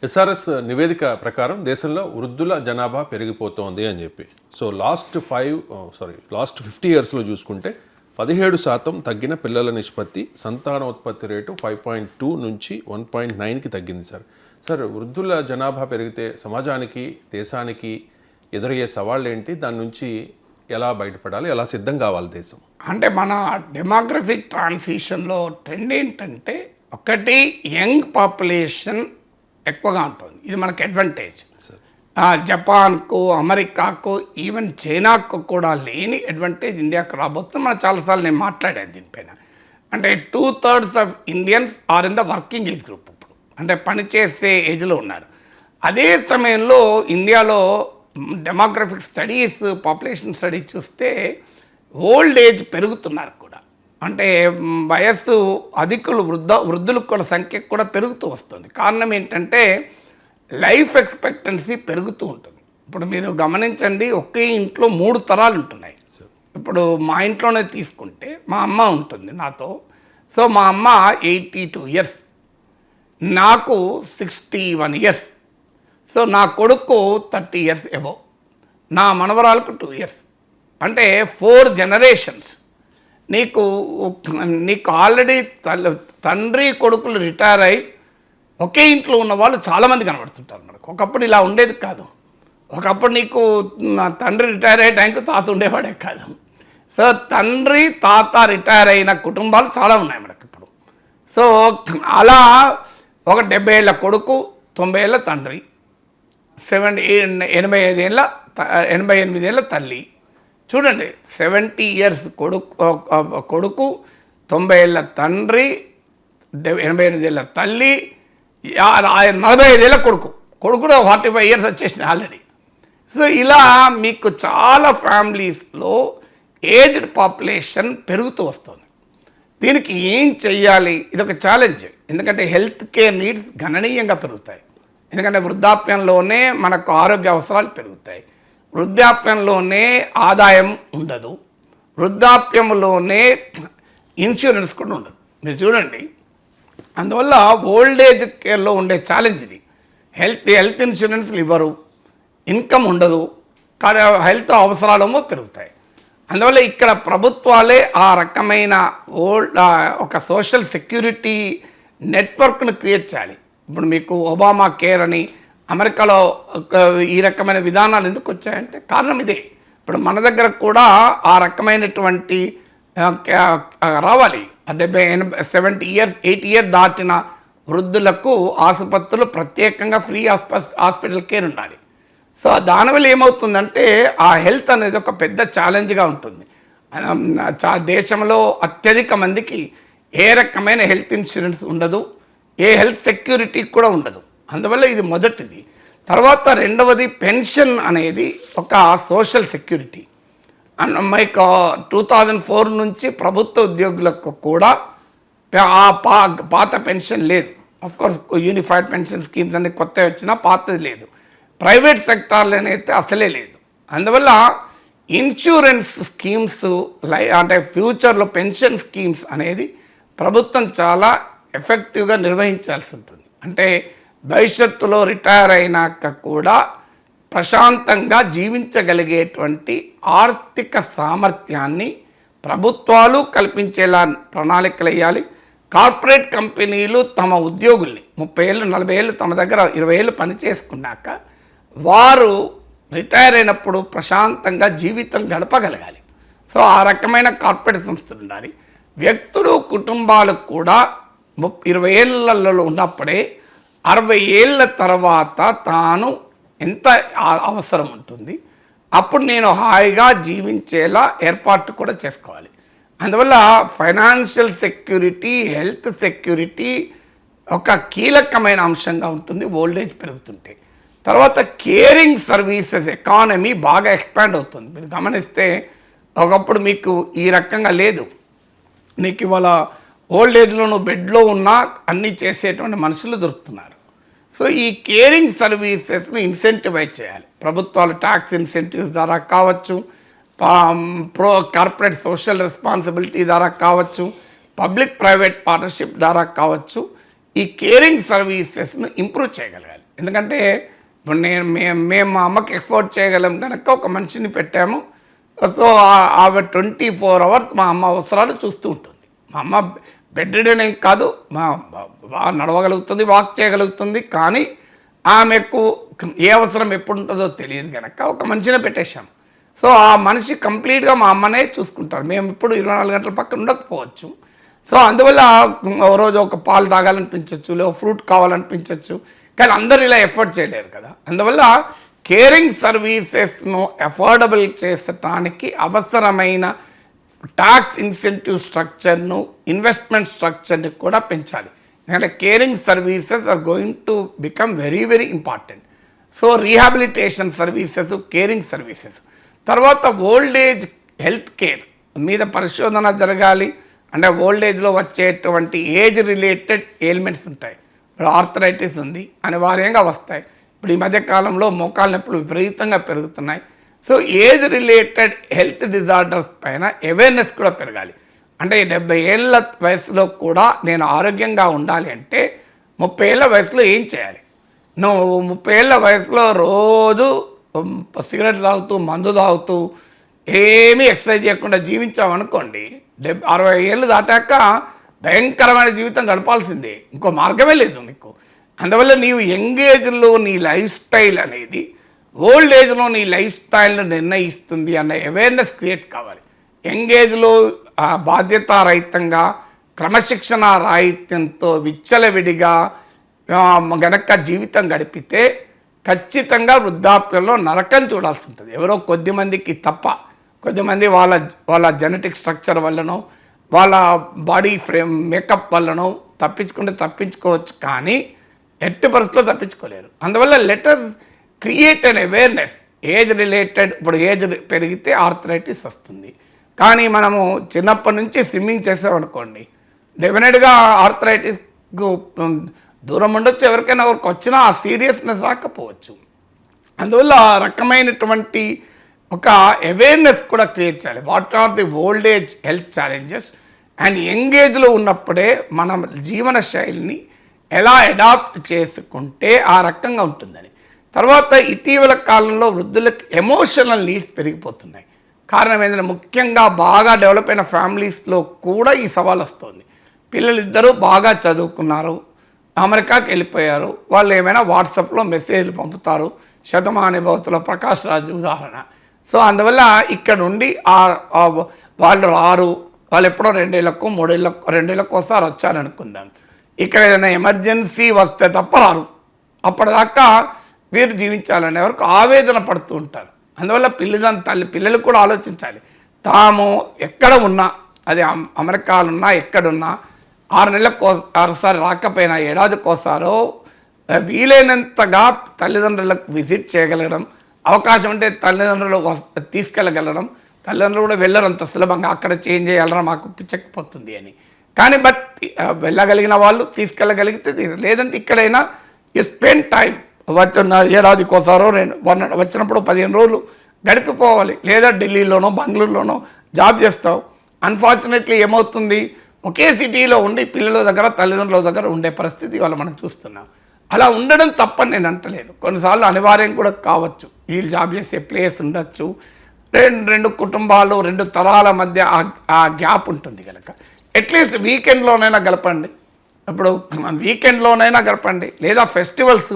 SRS నివేదిక ప్రకారం దేశంలో వృద్ధుల జనాభా పెరిగిపోతోంది అని చెప్పి. సో లాస్ట్ 50 ఇయర్స్లో చూసుకుంటే 17% తగ్గిన పిల్లల నిష్పత్తి, సంతానోత్పత్తి రేటు 5.2 నుంచి 1.9కి తగ్గింది సార్. వృద్ధుల జనాభా పెరిగితే సమాజానికి, దేశానికి ఎదురయ్యే సవాళ్ళు ఏంటి? దాని నుంచి ఎలా బయటపడాలి, ఎలా సిద్ధం కావాలి దేశం? అంటే మన డెమోగ్రఫిక్ ట్రాన్సిషన్లో ట్రెండ్ ఏంటంటే, ఒకటి యంగ్ పాపులేషన్ ఎక్కువగా ఉంటుంది. ఇది మనకు అడ్వాంటేజ్. జపాన్కు, అమెరికాకు, ఈవెన్ చైనాకు కూడా లేని అడ్వాంటేజ్ ఇండియాకు రాబోతుంది. మనం చాలాసార్లు నేను మాట్లాడాను దీనిపైన. అంటే 2/3 of Indians are in the working age group. ఇప్పుడు అంటే పనిచేసే ఏజ్లో ఉన్నారు. అదే సమయంలో ఇండియాలో డెమోగ్రఫిక్ స్టడీస్, పాపులేషన్ స్టడీస్ చూస్తే ఓల్డ్ ఏజ్ పెరుగుతున్నారు కూడా. అంటే వయస్సు అధికులు, వృద్ధులకు కూడా సంఖ్య కూడా పెరుగుతూ వస్తుంది. కారణం ఏంటంటే లైఫ్ ఎక్స్పెక్టెన్సీ పెరుగుతూ ఉంటుంది. ఇప్పుడు మీరు గమనించండి, ఒకే ఇంట్లో 3 తరాలు ఉంటున్నాయి. ఇప్పుడు మా ఇంట్లోనే తీసుకుంటే మా అమ్మ ఉంటుంది నాతో. సో మా అమ్మ 82 ఇయర్స్, నాకు 61 ఇయర్స్. సో నా కొడుకు 30 ఇయర్స్ ఎబోవ్, నా మనవరాలకు 2 ఇయర్స్. అంటే 4 జనరేషన్స్. నీకు ఆల్రెడీ తండ్రి కొడుకులు రిటైర్ అయ్యి ఒకే ఇంట్లో ఉన్న వాళ్ళు చాలామంది కనబడుతుంటారు మనకు. ఒకప్పుడు ఇలా ఉండేది కాదు. ఒకప్పుడు నీకు తండ్రి రిటైర్ అయ్యే టైంకి తాత ఉండేవాడే కాదు. సో తండ్రి తాత రిటైర్ అయిన కుటుంబాలు చాలా ఉన్నాయి మనకి ఇప్పుడు. సో అలా ఒక 70 ఏళ్ళ కొడుకు, 90 ఏళ్ళ తండ్రి, 88 ఏళ్ళ తల్లి. చూడండి, 70 ఇయర్స్ కొడుకు, 90 ఏళ్ళ తండ్రి, 88 ఏళ్ళ తల్లి, 45 ఏళ్ళ కొడుకు కూడా 45 ఇయర్స్ వచ్చేసినాయి ఆల్రెడీ. సో ఇలా మీకు చాలా ఫ్యామిలీస్లో ఏజ్డ్ పాపులేషన్ పెరుగుతూ వస్తుంది. దీనికి ఏం చెయ్యాలి? ఇదొక ఛాలెంజ్. ఎందుకంటే హెల్త్ కేర్ నీడ్స్ గణనీయంగా పెరుగుతాయి. ఎందుకంటే వృద్ధాప్యంలోనే మనకు ఆరోగ్య అవసరాలు పెరుగుతాయి. వృద్ధాప్యంలోనే ఆదాయం ఉండదు. వృద్ధాప్యంలోనే ఇన్సూరెన్స్ కూడా ఉండదు. మీరు చూడండి, అందువల్ల ఓల్డ్ ఏజ్ కేర్లో ఉండే ఛాలెంజ్ ఇది. హెల్త్ ఇన్సూరెన్స్లు ఇవ్వరు, ఇన్కమ్ ఉండదు, కానీ హెల్త్ అవసరాలేమో పెరుగుతాయి. అందువల్ల ఇక్కడ ప్రభుత్వాలే ఆ రకమైన ఒక సోషల్ సెక్యూరిటీ నెట్వర్క్ను క్రియేట్ చేయాలి. ఇప్పుడు మీకు ఒబామా కేర్ అని అమెరికాలో ఈ రకమైన విధానాలు ఎందుకు వచ్చాయంటే కారణం ఇదే. ఇప్పుడు మన దగ్గర కూడా ఆ రకమైనటువంటి రావాలి. 70 ఇయర్స్ 80 ఇయర్స్ దాటిన వృద్ధులకు ఆసుపత్రులు ప్రత్యేకంగా ఫ్రీ హాస్పిటల్ కేర్ ఉండాలి. సో దానివల్ల ఏమవుతుందంటే ఆ హెల్త్ అనేది ఒక పెద్ద ఛాలెంజ్గా ఉంటుంది. దేశంలో అత్యధిక మందికి ఏ రకమైన హెల్త్ ఇన్సూరెన్స్ ఉండదు, ఏ హెల్త్ సెక్యూరిటీ కూడా ఉండదు. అందువల్ల ఇది మొదటిది. తర్వాత రెండవది పెన్షన్ అనేది ఒక సోషల్ సెక్యూరిటీ. మీకు 2004 నుంచి ప్రభుత్వ ఉద్యోగులకు కూడా పాత పెన్షన్ లేదు. ఆఫ్కోర్స్ యూనిఫైడ్ పెన్షన్ స్కీమ్స్ అన్ని కొత్త వచ్చినా పాతది లేదు. ప్రైవేట్ సెక్టార్లోనైతే అసలే లేదు. అందువల్ల ఇన్సూరెన్స్ స్కీమ్స్ అంటే ఫ్యూచర్లో పెన్షన్ స్కీమ్స్ అనేది ప్రభుత్వం చాలా ఎఫెక్టివ్గా నిర్వహించాల్సి ఉంటుంది. అంటే భవిష్యత్తులో రిటైర్ అయినాక కూడా ప్రశాంతంగా జీవించగలిగేటువంటి ఆర్థిక సామర్థ్యాన్ని ప్రభుత్వాలు కల్పించేలా ప్రణాళికలు వేయాలి. కార్పొరేట్ కంపెనీలు తమ ఉద్యోగుల్ని 30 ఏళ్ళు 40 ఏళ్ళు తమ దగ్గర 20 ఏళ్ళు పనిచేసుకున్నాక వారు రిటైర్ అయినప్పుడు ప్రశాంతంగా జీవితం గడపగలగాలి. సో ఆ రకమైన కార్పొరేట్ సంస్థలు ఉండాలి. వ్యక్తులు, కుటుంబాలు కూడా 20 ఏళ్ళలో ఉన్నప్పుడే 60 ఏళ్ళ తర్వాత తాను ఎంత అవసరం ఉంటుంది, అప్పుడు నేను హాయిగా జీవించేలా ఏర్పాటు కూడా చేసుకోవాలి. అందువల్ల ఫైనాన్షియల్ సెక్యూరిటీ, హెల్త్ సెక్యూరిటీ ఒక కీలకమైన అంశంగా ఉంటుంది ఓల్డేజ్ పెరుగుతుంటే. తర్వాత కేరింగ్ సర్వీసెస్ ఎకానమీ బాగా ఎక్స్పాండ్ అవుతుంది. మీరు గమనిస్తే ఒకప్పుడు మీకు ఈ రకంగా లేదు. నీకు ఇవాళ ఓల్డ్ ఏజ్లో నువ్వు బెడ్లో ఉన్నా అన్నీ చేసేటువంటి మనుషులు దొరుకుతున్నారు. సో ఈ కేరింగ్ సర్వీసెస్ని ఇన్సెంటివైజ్ చేయాలి. ప్రభుత్వాలు ట్యాక్స్ ఇన్సెంటివ్స్ ద్వారా కావచ్చు, కార్పొరేట్ సోషల్ రెస్పాన్సిబిలిటీ ద్వారా కావచ్చు, పబ్లిక్ ప్రైవేట్ పార్ట్నర్షిప్ ద్వారా కావచ్చు, ఈ కేరింగ్ సర్వీసెస్ను ఇంప్రూవ్ చేయగలగాలి. ఎందుకంటే ఇప్పుడు మేము మా అమ్మకి ఎఫోర్డ్ చేయగలం కనుక ఒక మనిషిని పెట్టాము. సో ఆమె 24 hours మా అమ్మ అవసరాలు చూస్తూ ఉంటుంది. మా అమ్మ బెడ్ రిడెన్ ఏం కాదు, బాగా నడవగలుగుతుంది, వాక్ చేయగలుగుతుంది. కానీ ఆమెకు ఏ అవసరం ఎప్పుడు ఉంటుందో తెలియదు కనుక ఒక మనిషినే పెట్టేశాం. సో ఆ మనిషి కంప్లీట్గా మా అమ్మనే చూసుకుంటారు. మేము ఇప్పుడు 24 గంటల పక్కన ఉండకపోవచ్చు. సో అందువల్ల ఓ రోజు ఒక పాలు తాగాలనిపించవచ్చు, లేదా ఫ్రూట్ కావాలనిపించవచ్చు. కానీ అందరు ఇలా ఎఫర్ట్ చేయలేరు కదా. అందువల్ల కేరింగ్ సర్వీసెస్ను అఫోర్డబుల్ చేసటానికి అవసరమైన ట్యాక్స్ ఇన్సెంటివ్ స్ట్రక్చర్ను, ఇన్వెస్ట్మెంట్ స్ట్రక్చర్ని కూడా పెంచాలి. ఎందుకంటే caring services are going to become very very important. So rehabilitation services, caring services, తర్వాత ఓల్డ్ ఏజ్ హెల్త్ కేర్ మీద పరిశోధన జరగాలి. అంటే ఓల్డ్ ఏజ్లో వచ్చేటువంటి ఏజ్ రిలేటెడ్ ఎయిల్మెంట్స్ ఉంటాయి. ఇప్పుడు ఆర్థరైటిస్ ఉంది, అనివార్యంగా వస్తాయి. ఇప్పుడు ఈ మధ్య కాలంలో మోకాళ్ళ నొప్పులు విపరీతంగా పెరుగుతున్నాయి. So age related health disorders పైన అవేర్నెస్ కూడా పెరగాలి. అంటే 70 ఏళ్ళ వయసులో కూడా నేను ఆరోగ్యంగా ఉండాలి అంటే 30 ఏళ్ళ వయసులో ఏం చేయాలి? నువ్వు 30 ఏళ్ళ వయసులో రోజు సిగరెట్ తాగుతూ, మందు తాగుతూ, ఏమీ ఎక్సర్సైజ్ చేయకుండా జీవించామనుకోండి, 60 ఏళ్ళు దాటాక భయంకరమైన జీవితం గడపాల్సిందే, ఇంకో మార్గమే లేదు నీకు. అందువల్ల నీవు యంగ్ ఏజ్లో నీ లైఫ్ స్టైల్ అనేది ఓల్డ్ ఏజ్లో నీ లైఫ్ స్టైల్ను నిర్ణయిస్తుంది అన్న అవేర్నెస్ క్రియేట్ కావాలి. యంగ్ ఏజ్లో బాధ్యతారహితంగా, క్రమశిక్షణ రాహిత్యంతో విచ్చలవిడిగా గనక జీవితం గడిపితే ఖచ్చితంగా వృద్ధాప్యంలో నరకం చూడాల్సి ఉంటుంది. ఎవరో కొద్దిమందికి తప్ప, కొద్దిమంది వాళ్ళ జెనెటిక్ స్ట్రక్చర్ వల్లనో, వాళ్ళ బాడీ ఫ్రేమ్ మేకప్ వల్లనో తప్పించుకోవచ్చు. కానీ ఎట్టి పరిస్థితుల్లో తప్పించుకోలేరు. అందువల్ల letters create an awareness. Age related, ఇప్పుడు ఏజ్ పెరిగితే ఆర్థరైటిస్ వస్తుంది. కానీ మనము చిన్నప్పటి నుంచి స్విమ్మింగ్ చేసామనుకోండి, డెఫినెట్గా ఆర్థరైటిస్కు దూరం ఉండొచ్చు. ఎవరికైనా ఎవరికి వచ్చినా ఆ సీరియస్నెస్ రాకపోవచ్చు. అందువల్ల ఆ రకమైనటువంటి ఒక అవేర్నెస్ కూడా క్రియేట్ చేయాలి. What are the old age health challenges and young ఏజ్లో ఉన్నప్పుడే మన జీవన శైలిని ఎలా అడాప్ట్ చేసుకుంటే ఆ రకంగా ఉంటుందని. తర్వాత ఇటీవల కాలంలో వృద్ధులకు ఎమోషనల్ నీడ్స్ పెరిగిపోతున్నాయి. కారణం ఏంటంటే ముఖ్యంగా బాగా డెవలప్ అయిన ఫ్యామిలీస్లో కూడా ఈ సవాల్ వస్తుంది. పిల్లలిద్దరూ బాగా చదువుకున్నారు, అమెరికాకి వెళ్ళిపోయారు. వాళ్ళు ఏమైనా వాట్సాప్లో మెసేజ్లు పంపుతారు. శతమాని భవతుల ప్రకాష్ రాజు ఉదాహరణ. సో అందువల్ల ఇక్కడ నుండి వాళ్ళు రారు. వాళ్ళు ఎప్పుడో 2 ఏళ్ళకో 2 ఏళ్ళకో ఒకసారి వచ్చారనుకుందాం. ఇక్కడ ఏదైనా ఎమర్జెన్సీ వస్తే తప్ప రారు. అప్పటిదాకా వీరు జీవించాలనే వరకు ఆవేదన పడుతూ ఉంటారు. అందువల్ల పిల్లలు కూడా ఆలోచించాలి. తాము ఎక్కడ ఉన్నా, అది అమెరికాలో ఉన్నా ఎక్కడున్నా, 6 నెలలకు ఒకసారి రాకపోయినా ఏడాదికోసారో వీలైనంతగా తల్లిదండ్రులకు విజిట్ చేయగలగడం, అవకాశం ఉంటే తల్లిదండ్రులు తీసుకెళ్ళగలడం. తల్లిదండ్రులు కూడా వెళ్ళరు అంత సులభంగా, అక్కడ చేంజ్ చేయాలన్నా మాకు పిచ్చకపోతుంది అని. కానీ వెళ్ళగలిగిన వాళ్ళు తీసుకెళ్ళగలిగితే, లేదంటే ఇక్కడైనా యూ స్పెండ్ టైం. ఏడాదికోసారో వచ్చినప్పుడు 15 రోజులు గడిపిపోవాలి. లేదా ఢిల్లీలోనో బెంగళూరులోనో జాబ్ చేస్తావు. అన్ఫార్చునేట్లీ ఏమవుతుంది, ఒకే సిటీలో ఉండి పిల్లల దగ్గర తల్లిదండ్రుల దగ్గర ఉండే పరిస్థితి వాళ్ళు మనం చూస్తున్నాం. అలా ఉండడం తప్పని నేను అంటలేను. కొన్నిసార్లు అనివార్యం కూడా కావచ్చు. వీళ్ళు జాబ్ చేసే ప్లేస్ ఉండొచ్చు, రెండు కుటుంబాలు 2 తరాల మధ్య ఆ గ్యాప్ ఉంటుంది కనుక అట్లీస్ట్ వీకెండ్లోనైనా గడపండి. ఇప్పుడు వీకెండ్లోనైనా గడపండి. లేదా ఫెస్టివల్స్,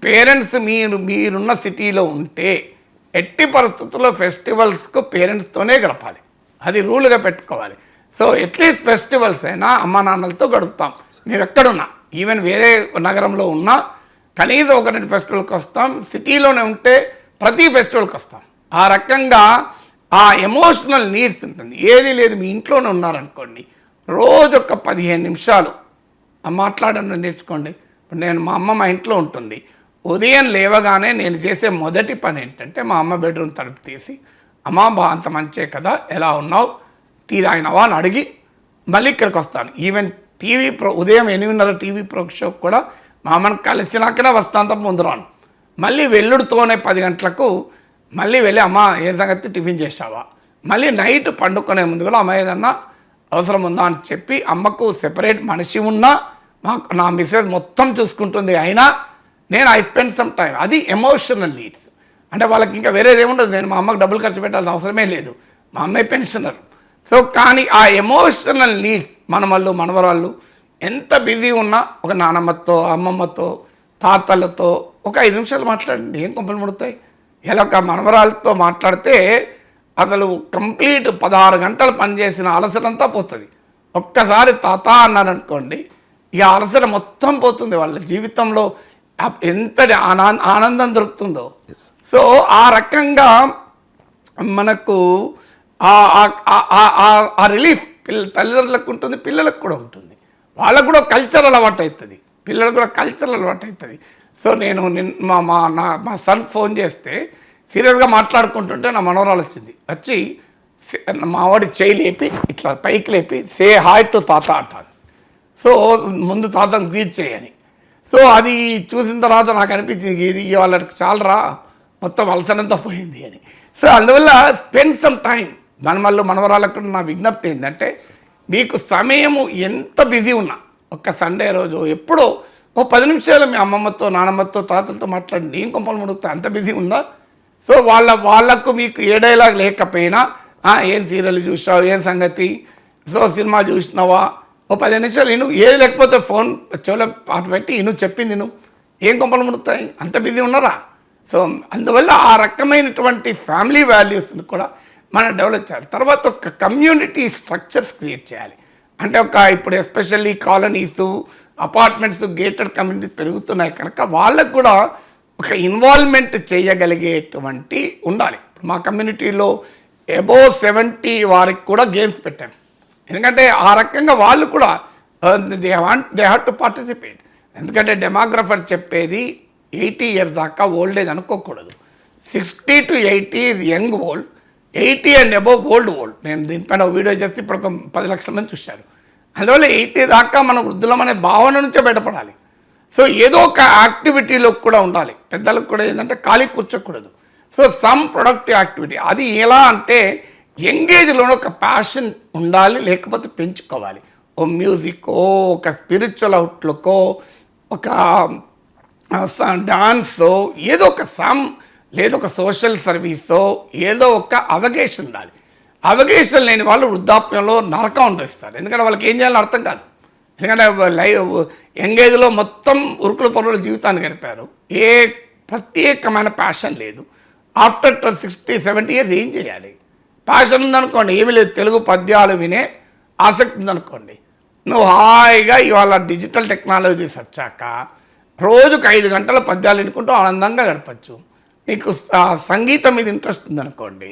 పేరెంట్స్ మీరున్న సిటీలో ఉంటే ఎట్టి పరిస్థితుల్లో ఫెస్టివల్స్కు పేరెంట్స్తోనే గడపాలి. అది రూల్గా పెట్టుకోవాలి. సో అట్లీస్ట్ ఫెస్టివల్స్ అయినా అమ్మా నాన్నలతో గడుపుతాం. మేము ఎక్కడున్నా, ఈవెన్ వేరే నగరంలో ఉన్నా కనీసం 1-2 ఫెస్టివల్కి వస్తాం. సిటీలోనే ఉంటే ప్రతి ఫెస్టివల్కి వస్తాం. ఆ రకంగా ఆ ఎమోషనల్ నీడ్స్ ఉంటుంది. ఏది లేదు, మీ ఇంట్లోనే ఉన్నారనుకోండి, రోజు ఒక 15 నిమిషాలు మాట్లాడడం నేర్చుకోండి. ఇప్పుడు మా అమ్మ మా ఇంట్లో ఉంటుంది. ఉదయం లేవగానే నేను చేసే మొదటి పని ఏంటంటే, మా అమ్మ బెడ్రూమ్ తలుపు తీసి, అమ్మ అంత మంచే కదా, ఎలా ఉన్నావు, టీ తాగినావా అని అడిగి మళ్ళీ ఇక్కడికి వస్తాను. ఈవెన్ ఉదయం 8:30 టీవీ షో కూడా మా అమ్మని కలిసినాకనే వస్తాను తప్ప ముందు రాను. మళ్ళీ వెల్లుడితోనే 10 గంటలకు మళ్ళీ వెళ్ళి, అమ్మ ఏ సంగతి టిఫిన్ చేసావా, మళ్ళీ నైట్ పండుకునే ముందు కూడా అమ్మ ఏదన్నా అవసరం ఉందా అని చెప్పి, అమ్మకు సెపరేట్ మనిషి ఉన్నా నా మిస్సెస్ మొత్తం చూసుకుంటుంది, అయినా నేను ఐ స్పెండ్ సమ్ టైం. అది ఎమోషనల్ నీడ్స్. అంటే వాళ్ళకి ఇంకా వేరేది ఏముండదు, నేను మా అమ్మకి డబ్బులు ఖర్చు పెట్టాల్సిన అవసరమే లేదు, మా అమ్మాయి పెన్షనర్. సో కానీ ఆ ఎమోషనల్ నీడ్స్ మనవరాళ్ళు ఎంత బిజీ ఉన్నా ఒక నానమ్మతో, అమ్మమ్మతో, తాతలతో ఒక 5 నిమిషాలు మాట్లాడండి, ఏం కొంపలు ముడతాయి. ఇలా ఒక మనవరాలతో మాట్లాడితే అసలు కంప్లీట్ 16 గంటలు పనిచేసిన అలసటంతా పోతుంది. ఒక్కసారి తాత అన్నారనుకోండి, ఇక అలసట మొత్తం పోతుంది. వాళ్ళ జీవితంలో ఎంతటి ఆనందం దొరుకుతుందో. సో ఆ రకంగా మనకు ఆ రిలీఫ్ తల్లిదండ్రులకు ఉంటుంది, పిల్లలకు కూడా ఉంటుంది. వాళ్ళకు కూడా కల్చర్ అలవాటు అవుతుంది, పిల్లలకు కూడా కల్చర్ అలవాటు అవుతుంది. సో నేను మా సన్ ఫోన్ చేస్తే సీరియస్గా మాట్లాడుకుంటుంటే నా మనవరాలు వచ్చి మా వాడి చేయి లేపి ఇట్లా పైకి లేపి సే హాయ్ టు తాత అంటాను. సో ముందు తాతను గ్రీట్ చేయని. సో అది చూసిన తర్వాత నాకు అనిపించింది, ఇది వాళ్ళకి చాలరా, మొత్తం అలసనంతా పోయింది అని. సో అందువల్ల స్పెండ్ సమ్ టైం. మనవరాలకు నా విజ్ఞప్తి ఏంటంటే, మీకు సమయము ఎంత బిజీ ఉన్నా ఒక్క సండే రోజు ఎప్పుడో 10 నిమిషాలు మీ అమ్మమ్మతో, నానమ్మతో, తాతలతో మాట్లాడి ఏం కొంపలు ముడుగుతా, అంత బిజీ ఉందా? సో వాళ్ళకు మీకు ఏ డైలాగ్ లేకపోయినా ఏం సీరియల్ చూసావు, ఏం సంగతి, సో సినిమా చూసినావా, 10 నిమిషాలు ఇను, ఏది లేకపోతే ఫోన్ చెవులో పాట పెట్టి ఇను, చెప్పింది ఇను, ఏం కొంపలు ముడుగుతాయి, అంత బిజీ ఉన్నారా? సో అందువల్ల ఆ రకమైనటువంటి ఫ్యామిలీ వాల్యూస్ని కూడా మనం డెవలప్ చేయాలి. తర్వాత ఒక కమ్యూనిటీ స్ట్రక్చర్స్ క్రియేట్ చేయాలి. అంటే ఇప్పుడు especially colonies, apartments, gated communities పెరుగుతున్నాయి కనుక వాళ్ళకు కూడా ఒక ఇన్వాల్వ్మెంట్ చేయగలిగేటువంటి ఉండాలి. మా కమ్యూనిటీలో అబోవ్ 70 వారికి కూడా గేమ్స్ పెట్టాను. ఎందుకంటే ఆ రకంగా వాళ్ళు కూడా దే హ్యావ్ టు పార్టిసిపేట్. ఎందుకంటే డెమోగ్రఫర్ చెప్పేది 80 ఇయర్స్ దాకా ఓల్డ్ ఏజ్ అనుకోకూడదు. 60 to 80 is young old, 80 and above old. నేను దీనిపైన వీడియో చేస్తే ఇప్పుడు ఒక 10 లక్షల మంది చూశారు. అందువల్ల 80 దాకా మన వృద్ధులం అనే భావన నుంచే బయటపడాలి. సో ఏదో ఒక యాక్టివిటీలో కూడా ఉండాలి. పెద్దలకు కూడా ఏంటంటే ఖాళీ కూర్చోకూడదు. So some productive activity. అది ఎలా అంటే ఎంగేజ్లోనే ఒక ప్యాషన్ ఉండాలి, లేకపోతే పెంచుకోవాలి. ఓ మ్యూజిక్కో, ఒక స్పిరిచువల్ అవుట్లుకో, ఒక డాన్సో, ఏదో ఒక లేదో ఒక సోషల్ సర్వీసో, ఏదో ఒక అవగేషన్ ఉండాలి. అవగేషన్ లేని వాళ్ళు వృద్ధాప్యంలో నరకం అనుభవిస్తారు. ఎందుకంటే వాళ్ళకి ఏం చేయాలో అర్థం కాదు. ఎందుకంటే ఎంగేజ్లో మొత్తం ఉరుకుల పరుల జీవితాన్ని గడిపారు, ఏ ప్రత్యేకమైన ప్యాషన్ లేదు. ఆఫ్టర్ 60-70 ఇయర్స్ ఏం చేయాలి? ప్యాషన్ ఉందనుకోండి, ఏమీ లేదు, తెలుగు పద్యాలు వినే ఆసక్తి ఉందనుకోండి, నువ్వు హాయిగా ఇవాళ డిజిటల్ టెక్నాలజీస్ వచ్చాక రోజుకు 5 గంటల పద్యాలు వినుకుంటూ ఆనందంగా గడపచ్చు. నీకు సంగీతం మీద ఇంట్రెస్ట్ ఉందనుకోండి,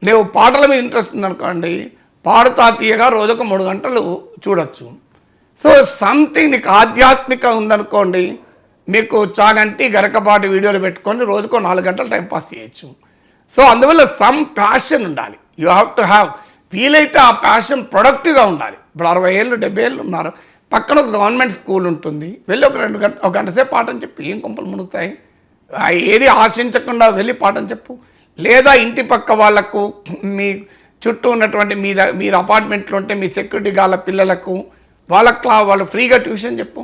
నువ్వు పాటల మీద ఇంట్రెస్ట్ ఉందనుకోండి, పాడుతా తీయగా రోజుకు 3 గంటలు చూడొచ్చు. సో సంథింగ్ నీకు ఆధ్యాత్మిక ఉందనుకోండి, మీకు చాగంటి గరకపాటి వీడియోలు పెట్టుకొని రోజుకో 4 గంటలు టైంపాస్ చేయొచ్చు. సో అందువల్ల సమ్ ప్యాషన్ ఉండాలి. You have to have. వీలైతే ఆ ప్యాషన్ ప్రొడక్టివ్గా ఉండాలి. ఇప్పుడు 60 ఏళ్ళు 70 ఏళ్ళు ఉన్నారు, పక్కన ఒక గవర్నమెంట్ స్కూల్ ఉంటుంది, వెళ్ళి ఒక గంట సేపు పాఠం చెప్పు, ఏం కొంపలు మునుగుతాయి? ఏది ఆశించకుండా వెళ్ళి పాఠం చెప్పు. లేదా ఇంటి పక్క వాళ్ళకు, మీ చుట్టూ ఉన్నటువంటి మీరు అపార్ట్మెంట్లో ఉంటే మీ సెక్యూరిటీ గాల పిల్లలకు వాళ్ళు ఫ్రీగా ట్యూషన్ చెప్పు.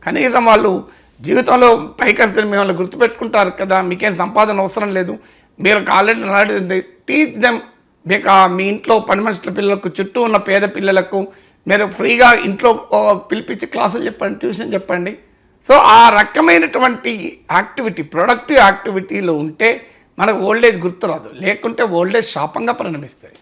కనీసం వాళ్ళు జీవితంలో పైకి వస్తే మిమ్మల్ని గుర్తుపెట్టుకుంటారు కదా, మీకేం సంపాదన అవసరం లేదు, మీరు ఆల్రెడీ టీచ్ దెమ్. మీకు మీ ఇంట్లో పని మనుషుల పిల్లలకు, చుట్టూ ఉన్న పేద పిల్లలకు మీరు ఫ్రీగా ఇంట్లో పిలిపించి క్లాసులు చెప్పండి, ట్యూషన్ చెప్పండి. సో ఆ రకమైనటువంటి యాక్టివిటీ, ప్రొడక్టివ్ యాక్టివిటీలో ఉంటే మనకు ఓల్డేజ్ గుర్తురాదు, లేకుంటే ఓల్డేజ్ శాపంగా పరిణమిస్తాయి.